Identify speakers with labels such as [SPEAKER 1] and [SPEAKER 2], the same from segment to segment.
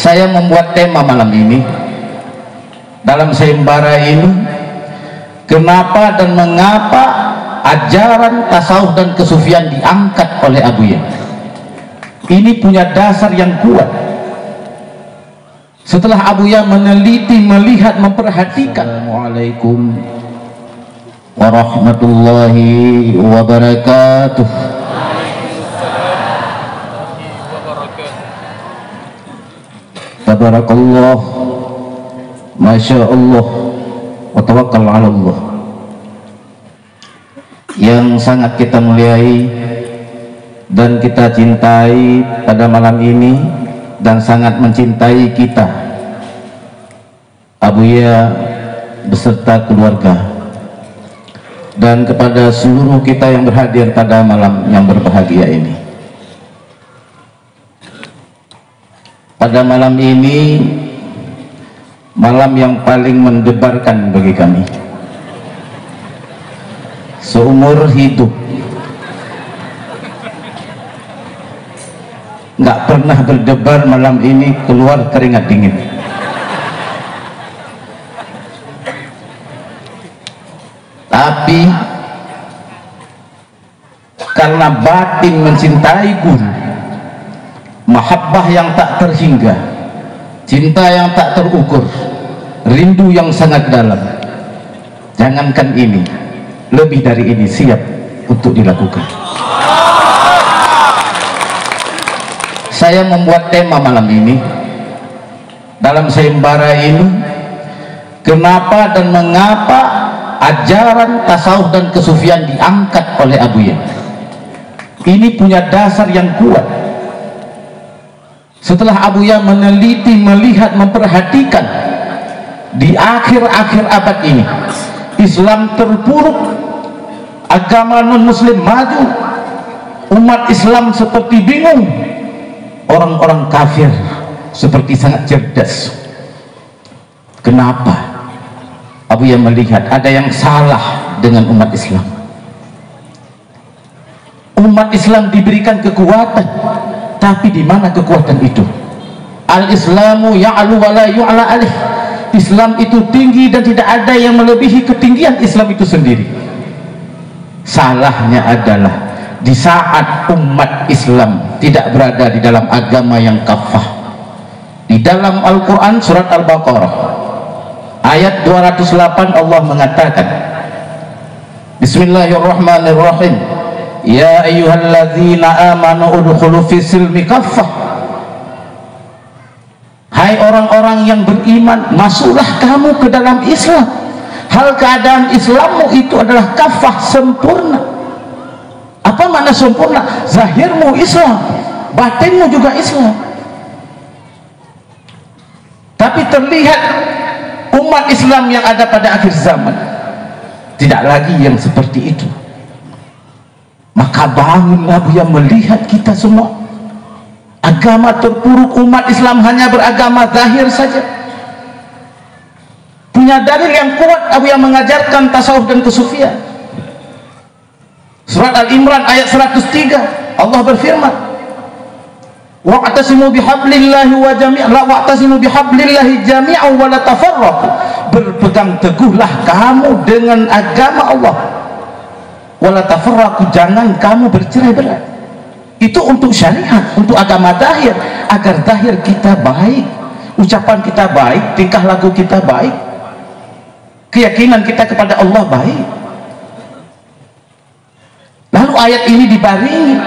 [SPEAKER 1] Saya membuat tema malam ini dalam sayembara ini, kenapa dan mengapa ajaran tasawuf dan kesufian diangkat oleh Abuya. Ini punya dasar yang kuat. Setelah Abuya meneliti, melihat, memperhatikan. Assalamualaikum warahmatullahi wabarakatuh. Tabarakallah, Masya Allah, wa tawakkal ala Allah. Yang sangat kita muliai dan kita cintai pada malam ini, dan sangat mencintai kita, Abuya beserta keluarga, dan kepada seluruh kita yang berhadir pada malam yang berbahagia ini. Pada malam ini, malam yang paling mendebarkan bagi kami. Seumur hidup nggak pernah berdebar malam ini keluar keringat dingin. Tapi karena batin mencintai guru, mahabbah yang tak terhingga, cinta yang tak terukur, rindu yang sangat dalam, jangankan ini, lebih dari ini siap untuk dilakukan. Saya membuat tema malam ini dalam sayembara ini, kenapa dan mengapa ajaran tasawuf dan kesufian diangkat oleh Abuya. Ini punya dasar yang kuat. Setelah Abuya meneliti, melihat, memperhatikan, di akhir-akhir abad ini Islam terpuruk, agama non-muslim maju, umat Islam seperti bingung, orang-orang kafir seperti sangat cerdas. Kenapa? Abuya melihat ada yang salah dengan umat Islam. Umat Islam diberikan kekuatan, tapi di mana kekuatan itu? Al-Islamu ya'lu wa la yu'la alih. Islam itu tinggi dan tidak ada yang melebihi ketinggian Islam itu sendiri. Salahnya adalah di saat umat Islam tidak berada di dalam agama yang kafah. Di dalam Al-Quran surat Al-Baqarah ayat 208 Allah mengatakan, Bismillahirrahmanirrahim, Ya ayyuhalladzina amanu udkhulu fi silmi kaffah. Hai orang-orang yang beriman, masuklah kamu ke dalam Islam. Hal keadaan Islammu itu adalah kafah, sempurna. Apa makna sempurna? Zahirmu Islam, batinmu juga Islam. Tapi terlihat umat Islam yang ada pada akhir zaman tidak lagi yang seperti itu. Maka bangunlah Abuya melihat kita semua, agama terpuruk, umat Islam hanya beragama zahir saja. Punya dalil yang kuat Abuya mengajarkan tasawuf dan kesufian. Surat Al-Imran ayat 103 Allah berfirman, wa'tasimu bihablillahi wa jami'an la wa'tasimu bihablillahi jami'an wa la tafarraqu. Berpegang teguhlah kamu dengan agama Allah, wala tafarraqu, jangan kamu bercerai-berai. Itu untuk syariat, untuk agama zahir, agar zahir kita baik, ucapan kita baik, tingkah laku kita baik, keyakinan kita kepada Allah baik. Lalu ayat ini dibaringi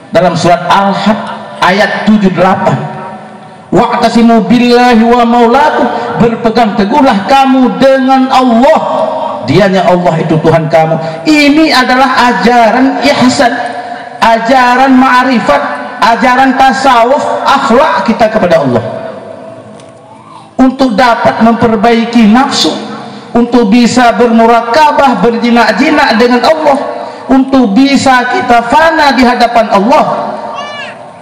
[SPEAKER 1] dalam surat Al-Hajj ayat 78, wa'tasimu billahi wa maulakum, berpegang teguhlah kamu dengan Allah, dianya Allah itu Tuhan kamu. Ini adalah ajaran ihsan, ajaran ma'rifat, ajaran tasawuf, akhlak kita kepada Allah, untuk dapat memperbaiki nafsu, untuk bisa bermurakabah, berjinak-jinak dengan Allah, untuk bisa kita fana di hadapan Allah.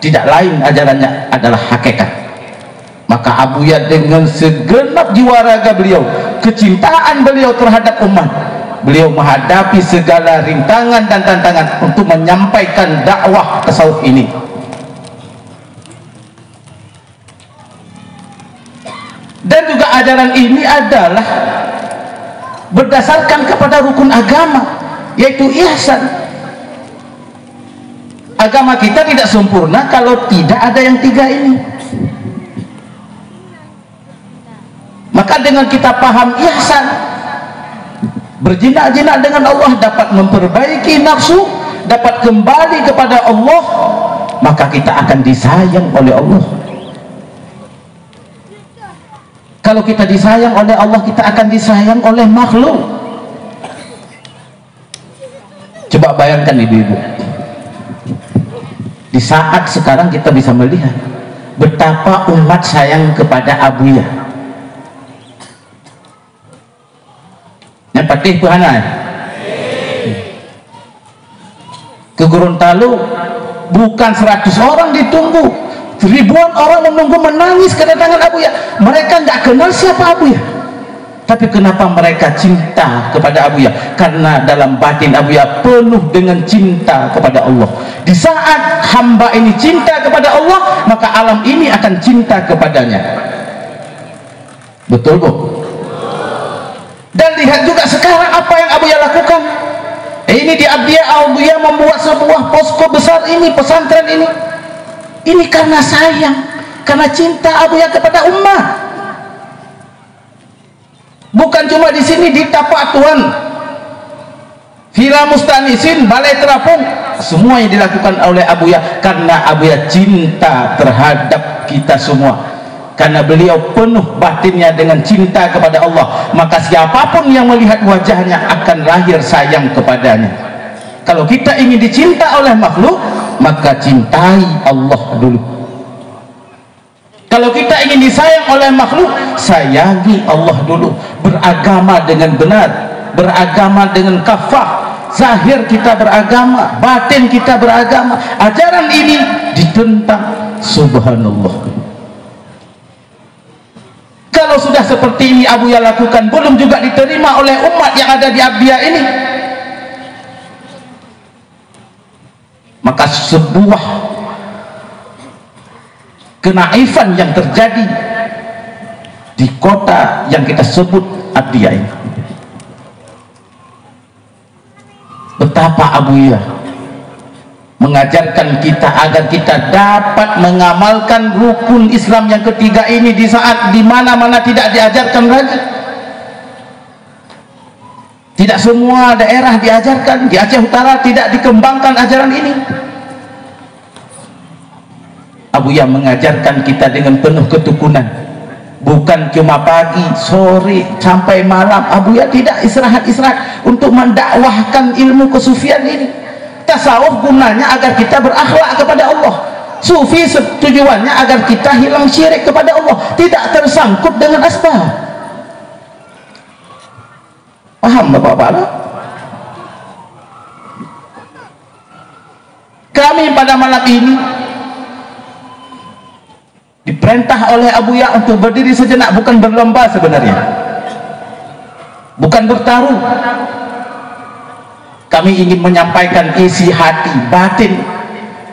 [SPEAKER 1] Tidak lain ajarannya adalah hakikat. Maka Abuya dengan segenap jiwa raga beliau, kecintaan beliau terhadap umat, beliau menghadapi segala rintangan dan tantangan untuk menyampaikan dakwah tasawuf ini. Dan juga ajaran ini adalah berdasarkan kepada rukun agama, yaitu ihsan. Agama kita tidak sempurna kalau tidak ada yang tiga ini. Maka dengan kita paham ihsan, berjinak-jinak dengan Allah, dapat memperbaiki nafsu, dapat kembali kepada Allah, maka kita akan disayang oleh Allah. Kalau kita disayang oleh Allah, kita akan disayang oleh makhluk. Coba bayangkan ibu-ibu, di saat sekarang kita bisa melihat betapa umat sayang kepada Abuya. Yang patih Tuhanai ke Gorontalo bukan 100 orang ditunggu, ribuan orang menunggu, menangis kedatangan Abuya. Mereka nggak kenal siapa Abuya, tapi kenapa mereka cinta kepada Abuya? Karena dalam batin Abuya penuh dengan cinta kepada Allah. Di saat hamba ini cinta kepada Allah, maka alam ini akan cinta kepadanya. Betul bu? Dan lihat juga sekarang apa yang Abuya lakukan. Ini di Abdiya, Abuya membuat sebuah posko besar ini, pesantren ini. Ini karena sayang, karena cinta Abuya kepada umat. Bukan cuma di sini, di Tapak Tuan, Villa Mustanisin, Balai Terapung, semua yang dilakukan oleh Abuya karena Abuya cinta terhadap kita semua. Karena beliau penuh batinnya dengan cinta kepada Allah, maka siapapun yang melihat wajahnya akan lahir sayang kepadanya. Kalau kita ingin dicinta oleh makhluk, maka cintai Allah dulu. Kalau kita ingin disayang oleh makhluk, sayangi Allah dulu. Beragama dengan benar, beragama dengan kafah. Zahir kita beragama, batin kita beragama. Ajaran ini ditentang, subhanallah. Kalau sudah seperti ini Abuya lakukan, belum juga diterima oleh umat yang ada di Abdiya ini, maka sebuah kenaifan yang terjadi di kota yang kita sebut Abdiya ini. Betapa Abuya mengajarkan kita agar kita dapat mengamalkan rukun Islam yang ketiga ini di saat di mana-mana tidak diajarkan lagi. Tidak semua daerah diajarkan. Di Aceh Utara tidak dikembangkan ajaran ini. Abuya mengajarkan kita dengan penuh ketukunan, bukan cuma pagi, sore, sampai malam. Abuya tidak istirahat-istirahat untuk mendakwahkan ilmu kesufian ini. Tasawuf gunanya agar kita berakhlak kepada Allah. Sufi tujuannya agar kita hilang syirik kepada Allah, tidak tersangkut dengan asbab. Paham bapak-bapak? Kami pada malam ini diperintah oleh Abuya untuk berdiri sejenak, bukan berlomba sebenarnya, bukan bertaruh. Kami ingin menyampaikan isi hati batin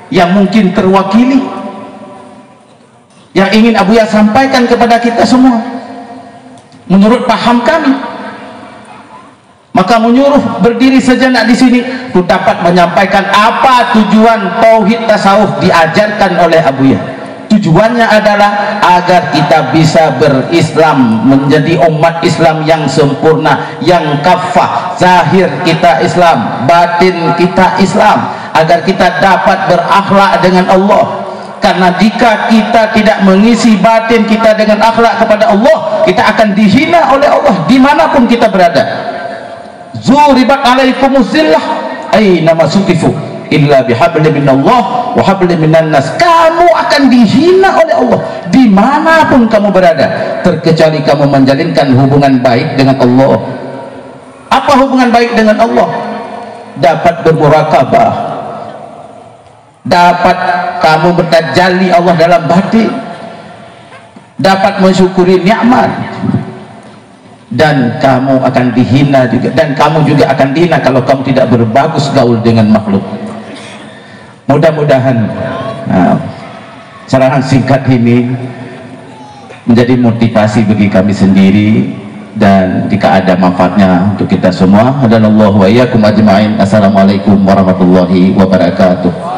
[SPEAKER 1] yang mungkin terwakili, yang ingin Abuya sampaikan kepada kita semua menurut paham kami. Maka menyuruh berdiri sejenak di sini untuk dapat menyampaikan apa tujuan tauhid tasawuf diajarkan oleh Abuya. Tujuannya adalah agar kita bisa berislam, menjadi umat Islam yang sempurna, yang kafah. Zahir kita Islam, batin kita Islam, agar kita dapat berakhlak dengan Allah. Karena jika kita tidak mengisi batin kita dengan akhlak kepada Allah, kita akan dihina oleh Allah dimanapun kita berada. Zuribat alaikumuz zillah aina masukifu illa bihablin minallah wa hablin minan nas. Kamu akan dihina oleh Allah dimanapun kamu berada, terkecuali kamu menjalinkan hubungan baik dengan Allah. Apa hubungan baik dengan Allah? Dapat bermurakabah, dapat kamu bertajalli Allah dalam batin, dapat mensyukuri nikmat, dan kamu akan dihina juga, dan kamu juga akan dihina kalau kamu tidak berbagus gaul dengan makhluk. Mudah-mudahan cerahan singkat ini menjadi motivasi bagi kami sendiri, dan jika ada manfaatnya untuk kita semua. Hadanallahu wa iyyakum ajma'in. Assalamualaikum warahmatullahi wabarakatuh.